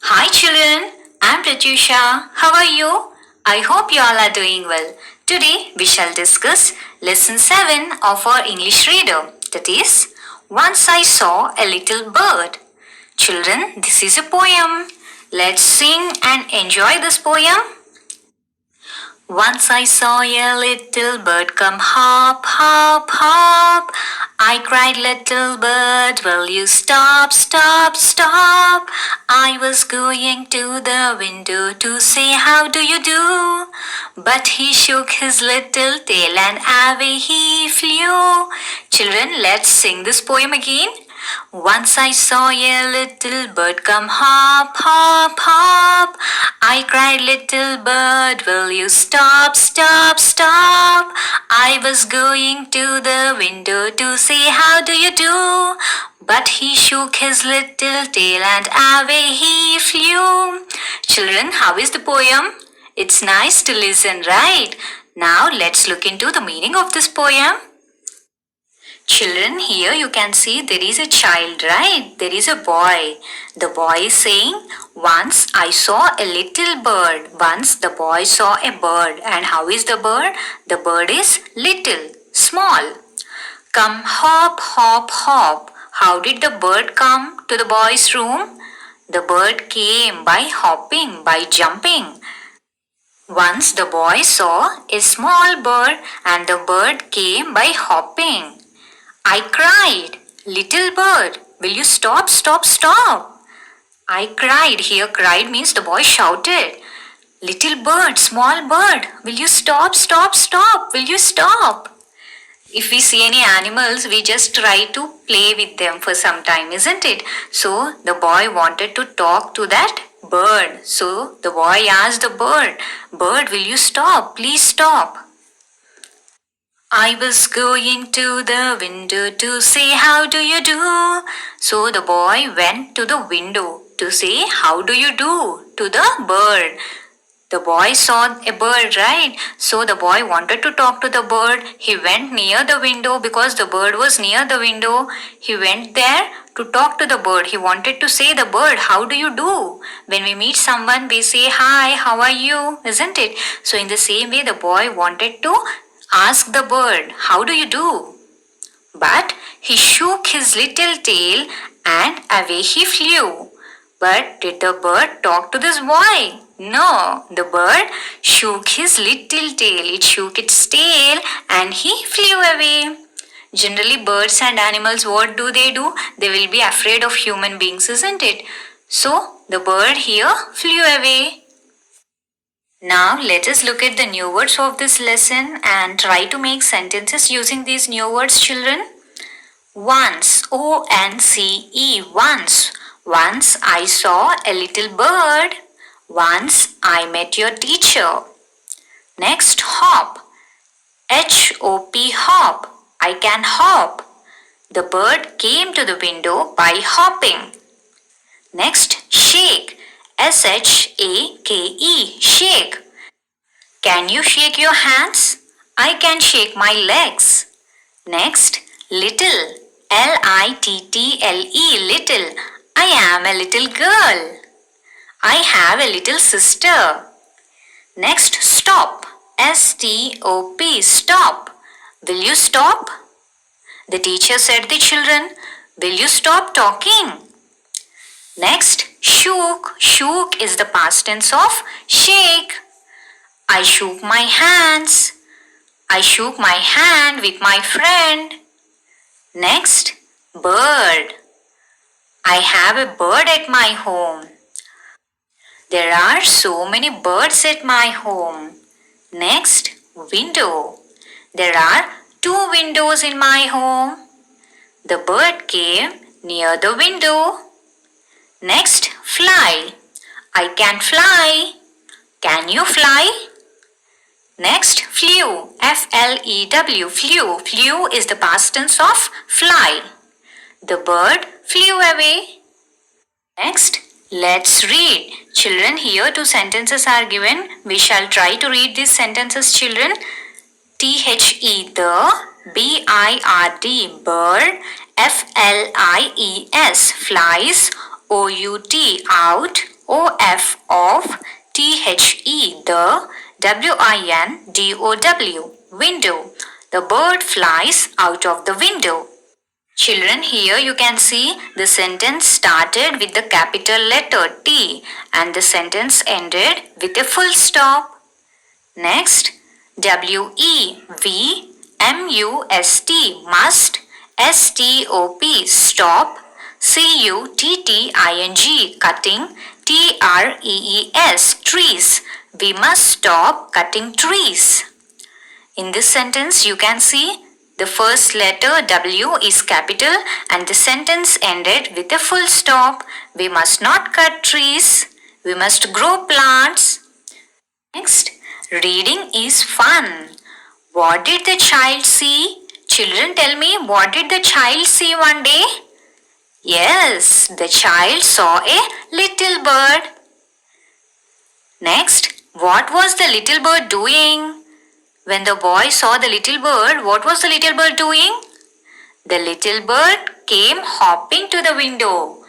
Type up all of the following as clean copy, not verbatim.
Hi children, I'm Pratyusha. How are you? I hope you all are doing well. Today we shall discuss lesson 7 of our English reader. That is, Once I Saw a Little Bird. Children, this is a poem. Let's sing and enjoy this poem. Once I saw a little bird come hop, hop, hop. I cried, little bird, will you stop, stop, stop? I was going to the window to say, how do you do? But he shook his little tail and away he flew. Children, let's sing this poem again. Once I saw a little bird come hop, hop, hop. I cried, little bird, will you stop, stop, stop? I was going to the window to say, how do you do? But he shook his little tail and away he flew. Children, how is the poem? It's nice to listen, right? Now let's look into the meaning of this poem. Children, here you can see there is a child, right? There is a boy. The boy is saying, once I saw a little bird. Once the boy saw a bird. And how is the bird? The bird is little, small. Come hop, hop, hop. How did the bird come to the boy's room? The bird came by hopping, by jumping. Once the boy saw a small bird and the bird came by hopping. I cried, little bird, will you stop, stop, stop? I cried. Here, cried means the boy shouted. Little bird, small bird, will you stop, stop, stop? Will you stop? If we see any animals, we just try to play with them for some time, isn't it? So, the boy wanted to talk to that bird. So, the boy asked the bird, bird, will you stop? Please stop. I was going to the window to say, how do you do? So the boy went to the window to say, how do you do? To the bird. The boy saw a bird, right? So the boy wanted to talk to the bird. He went near the window because the bird was near the window. He went there to talk to the bird. He wanted to say the bird, how do you do? When we meet someone, we say, hi, how are you? Isn't it? So in the same way, the boy wanted to ask the bird, how do you do? But he shook his little tail and away he flew. But did the bird talk to this boy? No, the bird shook his little tail. It shook its tail and he flew away. Generally, birds and animals, what do? They will be afraid of human beings, isn't it? So, the bird here flew away. Now let us look at the new words of this lesson and try to make sentences using these new words, children. Once, O-N-C-E, once. Once I saw a little bird. Once I met your teacher. Next, hop. H-O-P, hop. I can hop. The bird came to the window by hopping. Next, shake. S-H-A-K-E, shake. Can you shake your hands? I can shake my legs. Next, little. L-I-T-T-L-E, little. I am a little girl. I have a little sister. Next, stop. S-T-O-P, stop. Will you stop? The teacher said to the children, will you stop talking? Next, shook. Shook is the past tense of shake. I shook my hands. I shook my hand with my friend. Next, bird. I have a bird at my home. There are so many birds at my home. Next, window. There are 2 windows in my home. The bird came near the window. Next, fly. I can fly. Can you fly? Next, flew. F-L-E-W, flew. Flew is the past tense of fly. The bird flew away. Next, let's read. Children, here 2 sentences are given. We shall try to read these sentences, children. T-H-E, the. B-I-R-D, bird. F-L-I-E-S, flies. O-U-T, out. O-F of T-H-E, the W-I-N-D-O-W, window. The bird flies out of the window. Children, here you can see the sentence started with the capital letter T and the sentence ended with a full stop. Next, W-E-V-M-U-S-T, must, S-T-O-P, stop, C-U-T-T-I-N-G, cutting, T-R-E-E-S, trees. We must stop cutting trees. In this sentence, you can see the first letter W is capital and the sentence ended with a full stop. We must not cut trees. We must grow plants. Next, reading is fun. What did the child see? Children, tell me, what did the child see one day? Yes, the child saw a little bird. Next, what was the little bird doing? When the boy saw the little bird, what was the little bird doing? The little bird came hopping to the window.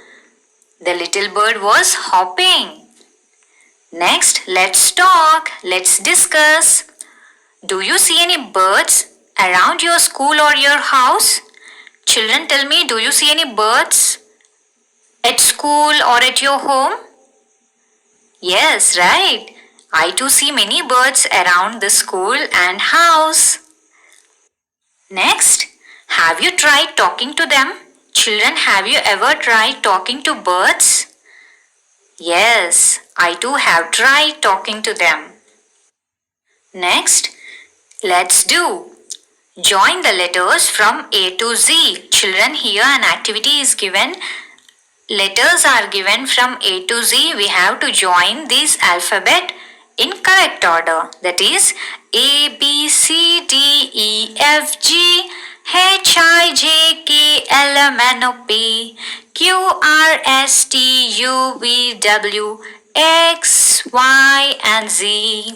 The little bird was hopping. Next, let's talk. Let's discuss. Do you see any birds around your school or your house? Children, tell me, do you see any birds at school or at your home? Yes, right. I too see many birds around the school and house. Next, have you tried talking to them? Children, have you ever tried talking to birds? Yes, I too have tried talking to them. Next, let's do. Join the letters from A to Z. Children, here an activity is given. Letters are given from A to Z. We have to join this alphabet in correct order. That is A, B, C, D, E, F, G, H, I, J, K, L, M, N, O, P, Q, R, S, T, U, V, W, X, Y, and Z.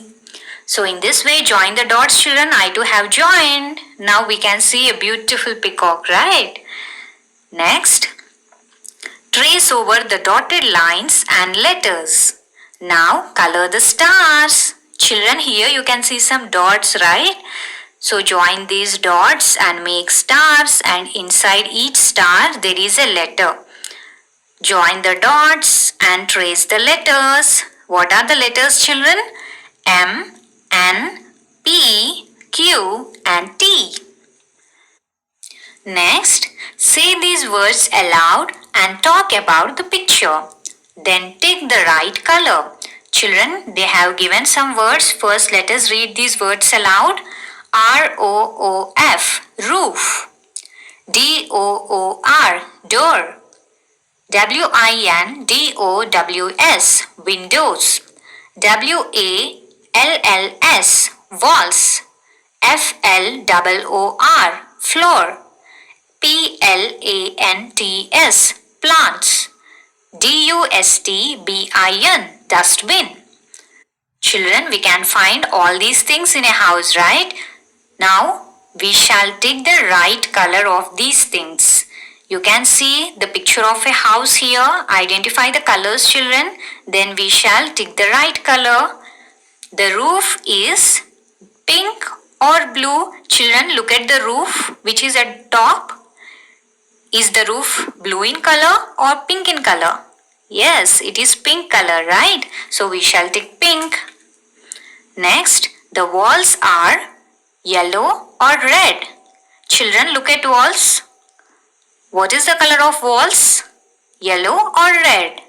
So in this way, join the dots, children. I too have joined. Now we can see a beautiful peacock, right? Next, trace over the dotted lines and letters. Now color the stars. Children, here you can see some dots, right? So join these dots and make stars, and inside each star there is a letter. Join the dots and trace the letters. What are the letters, children? M, N, P, Q and T. Next, say these words aloud and talk about the picture. Then take the right color. Children, they have given some words. First, let us read these words aloud. R-O-O-F, roof. D-O-O-R, door. W-I-N-D-O-W-S, windows. W-A-L-L-S, walls. F-L-O-O-R, floor. P-L-A-N-T-S, plants. D-U-S-T-B-I-N, dustbin. Children, we can find all these things in a house, right? Now, we shall take the right color of these things. You can see the picture of a house here. Identify the colors, children. Then we shall take the right color. The roof is pink or blue. Children, look at the roof which is at top. Is the roof blue in color or pink in color? Yes, it is pink color, right? So we shall take pink. Next, the walls are yellow or red. Children, look at walls. What is the color of walls? Yellow or red?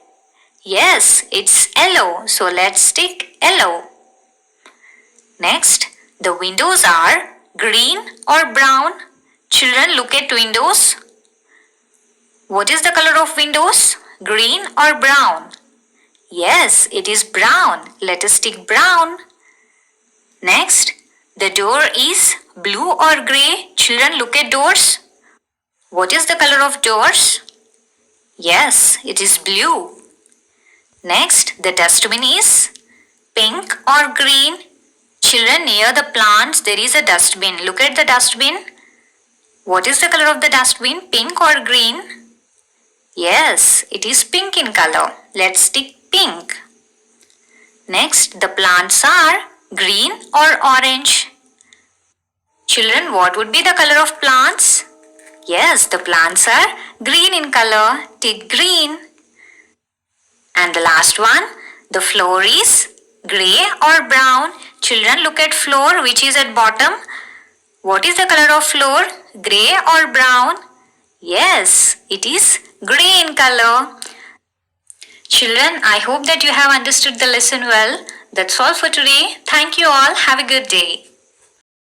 Yes, it's yellow. So let's take yellow. Next, the windows are green or brown. Children, look at windows. What is the color of windows? Green or brown? Yes, it is brown. Let us take brown. Next, the door is blue or grey. Children, look at doors. What is the color of doors? Yes, it is blue. Next, the dustbin is pink or green. Children, near the plants there is a dustbin. Look at the dustbin. What is the color of the dustbin? Pink or green? Yes, it is pink in color. Let's take pink. Next, the plants are green or orange. Children, what would be the color of plants? Yes, the plants are green in color. Tick green. And the last one, the floor is grey or brown. Children, look at floor which is at bottom. What is the color of floor? Grey or brown? Yes, it is grey in color. Children, I hope that you have understood the lesson well. That's all for today. Thank you all. Have a good day.